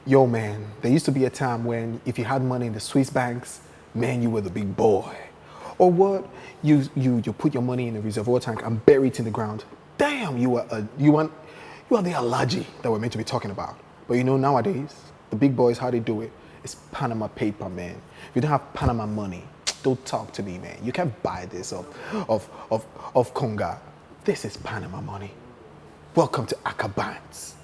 Yo, man, there used to be a time when if you had money in the Swiss banks, man, you were the big boy. Or what? You put your money in a reservoir tank and bury it in the ground. Damn, you are the allergy that we're meant to be talking about. But you know, nowadays, the big boys, how they do it, it's Panama paper, man. If you don't have Panama money, don't talk to me, man. You can't buy this of Conga. This is Panama money. Welcome to Akah Bants.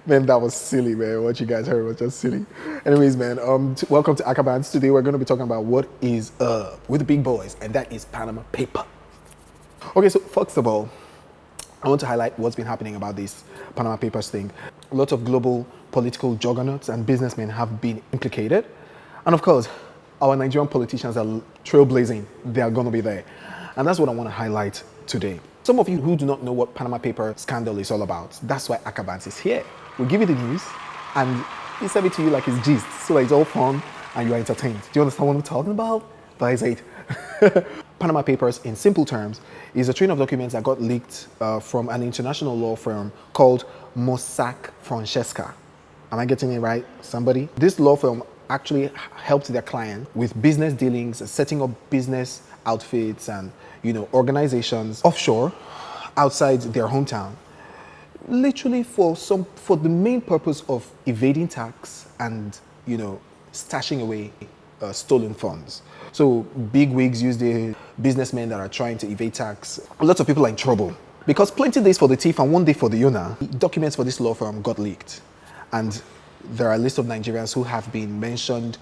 Man, that was silly, man. What you guys heard was just silly. Anyways, man, welcome to Akah Bants. Today we're going to be talking about what is with the big boys, and that is Panama paper. Okay, so first of all, I want to highlight what's been happening about this Panama Papers thing. A lot of global political juggernauts and businessmen have been implicated. And of course, our Nigerian politicians are trailblazing. They are going to be there. And that's what I want to highlight today. Some of you who do not know what Panama Paper scandal is all about, that's why Akah Bants is here. We'll give you the news and we serve it to you like it's gist, so that it's all fun and you're entertained. Do you understand what I'm talking about? That is it. Panama Papers, in simple terms, is a train of documents that got leaked from an international law firm called Mossack Foncesca. Am I getting it right, somebody? This law firm actually helped their client with business dealings, setting up business outfits and, organizations offshore outside their hometown. Literally for the main purpose of evading tax and, stashing away stolen funds. So big wigs use the businessmen that are trying to evade tax. Lots of people are in trouble because plenty days for the thief and one day for the owner. Documents for this law firm got leaked, and there are a list of Nigerians who have been mentioned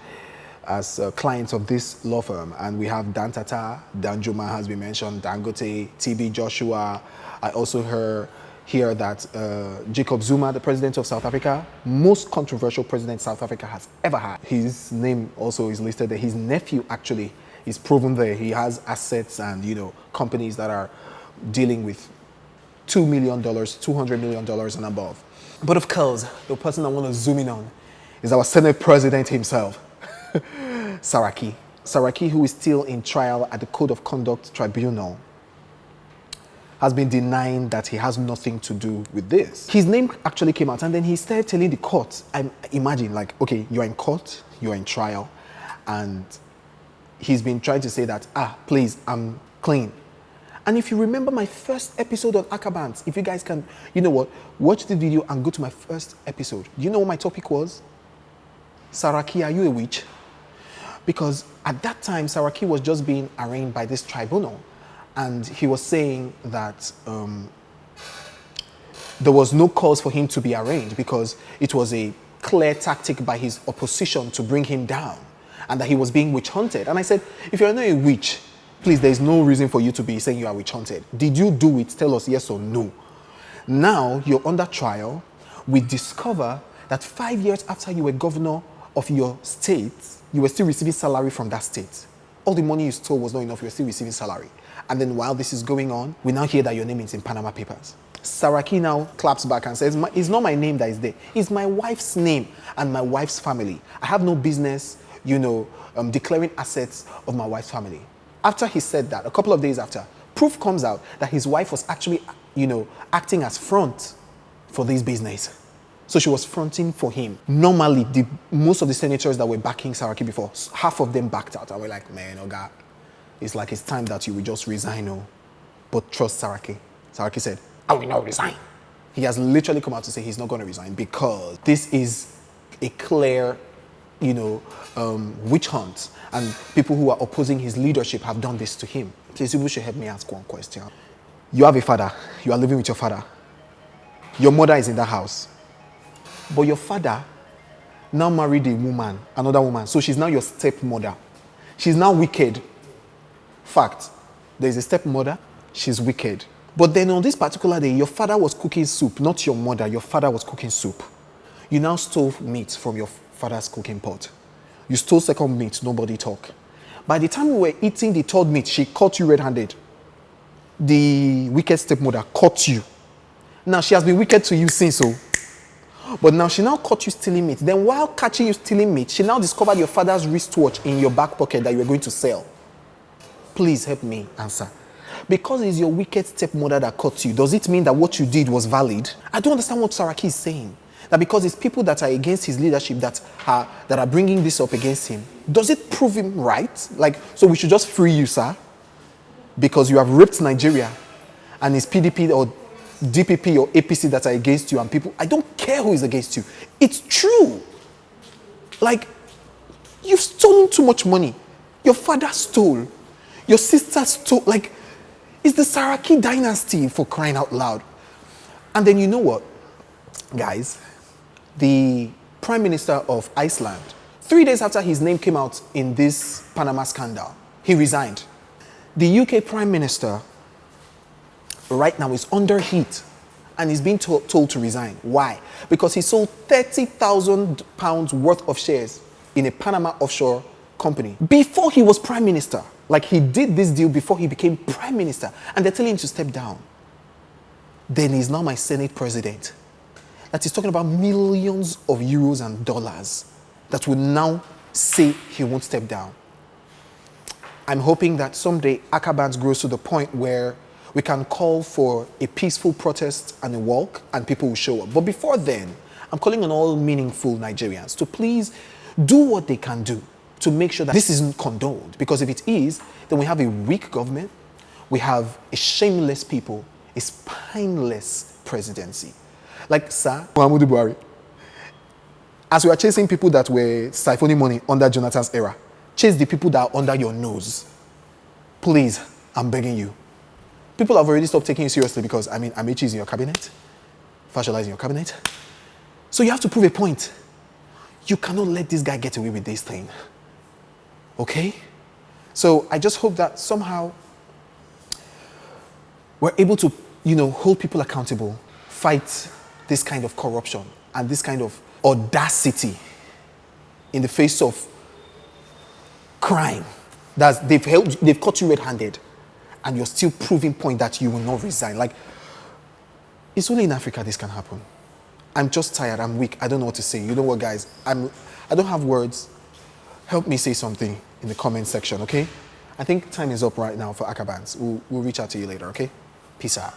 as clients of this law firm. And we have Dan Tata, Dan Juma has been mentioned, Dangote, TB Joshua. I also hear that Jacob Zuma, the president of South Africa, most controversial president South Africa has ever had. His name also is listed there. His nephew actually is proven there. He has assets and, companies that are dealing with $2 million, $200 million and above. But of course, the person I want to zoom in on is our Senate president himself, Saraki. Saraki, who is still in trial at the Code of Conduct Tribunal, has been denying that he has nothing to do with this. His name actually came out, and then he started telling the court, I imagine, okay, you're in court, you're in trial, and he's been trying to say that, please, I'm clean. And if you remember my first episode on Akah Bants, if you guys can, watch the video and go to my first episode. Do you know what my topic was? Saraki, are you a witch? Because at that time, Saraki was just being arraigned by this tribunal. And he was saying that there was no cause for him to be arraigned because it was a clear tactic by his opposition to bring him down, and that he was being witch hunted. And I said, if you're not a witch, please, there's no reason for you to be saying you are witch hunted. Did you do it? Tell us yes or no. Now you're under trial. We discover that 5 years after you were governor of your state, you were still receiving salary from that state. All the money you stole was not enough. You were still receiving salary. And then while this is going on, we now hear that your name is in Panama Papers. Saraki now claps back and says, it's not my name that is there. It's my wife's name and my wife's family. I have no business, declaring assets of my wife's family. After he said that, a couple of days after, proof comes out that his wife was actually, acting as front for this business. So she was fronting for him. Normally, most of the senators that were backing Saraki before, half of them backed out. And we're like, man, oh God, it's like it's time that you will just resign. Oh. But trust Saraki. Saraki said, I will not resign. He has literally come out to say he's not going to resign because this is a clear, witch hunt. And people who are opposing his leadership have done this to him. Please, you should help me ask one question. You have a father. You are living with your father. Your mother is in that house. But your father now married a woman, another woman. So she's now your stepmother. She's now wicked. Fact, there's a stepmother, she's wicked. But then on this particular day, your father was cooking soup, not your mother, your father was cooking soup. You now stole meat from your father's cooking pot. You stole second meat, nobody talk. By the time we were eating the third meat, she caught you red-handed. The wicked stepmother caught you. Now, she has been wicked to you since, so. But now she now caught you stealing meat. Then while catching you stealing meat, she now discovered your father's wristwatch in your back pocket that you were going to sell. Please help me answer. Because it's your wicked stepmother that caught you, does it mean that what you did was valid? I don't understand what Saraki is saying. That because it's people that are against his leadership that are bringing this up against him, does it prove him right? Like, so we should just free you, sir? Because you have raped Nigeria and it's PDP or DPP or APC that are against you and people, I don't care who is against you. It's true. Like, you've stolen too much money. Your father stole. Your sister stole. Like, it's the Saraki dynasty, for crying out loud. And then you know what, guys? The Prime Minister of Iceland, 3 days after his name came out in this Panama scandal, he resigned. The UK Prime Minister right now is under heat and is being told to resign. Why? Because he sold £30,000 worth of shares in a Panama offshore company before he was Prime Minister. Like, he did this deal before he became Prime Minister, and they're telling him to step down. Then he's now my Senate President. That is talking about millions of euros and dollars that will now say he won't step down. I'm hoping that someday Akah Bants grows to the point where we can call for a peaceful protest and a walk and people will show up. But before then, I'm calling on all meaningful Nigerians to please do what they can do to make sure that this isn't condoned. Because if it is, then we have a weak government, we have a shameless people, a spineless presidency. Like, sir, Muhammadu Buhari, as we are chasing people that were siphoning money under Jonathan's era, chase the people that are under your nose. Please, I'm begging you. People have already stopped taking you seriously because, I mean, Amechi is in your cabinet, Fashola is in your cabinet. So you have to prove a point. You cannot let this guy get away with this thing. Okay? So I just hope that somehow we're able to, hold people accountable, fight this kind of corruption and this kind of audacity in the face of crime. That they've caught you red-handed and you're still proving point that you will not resign. Like, it's only in Africa this can happen. I'm just tired, I'm weak, I don't know what to say. You know what, guys? I don't have words. Help me say something in the comment section, okay? I think time is up right now for Akah Bants. We'll reach out to you later, okay? Peace out.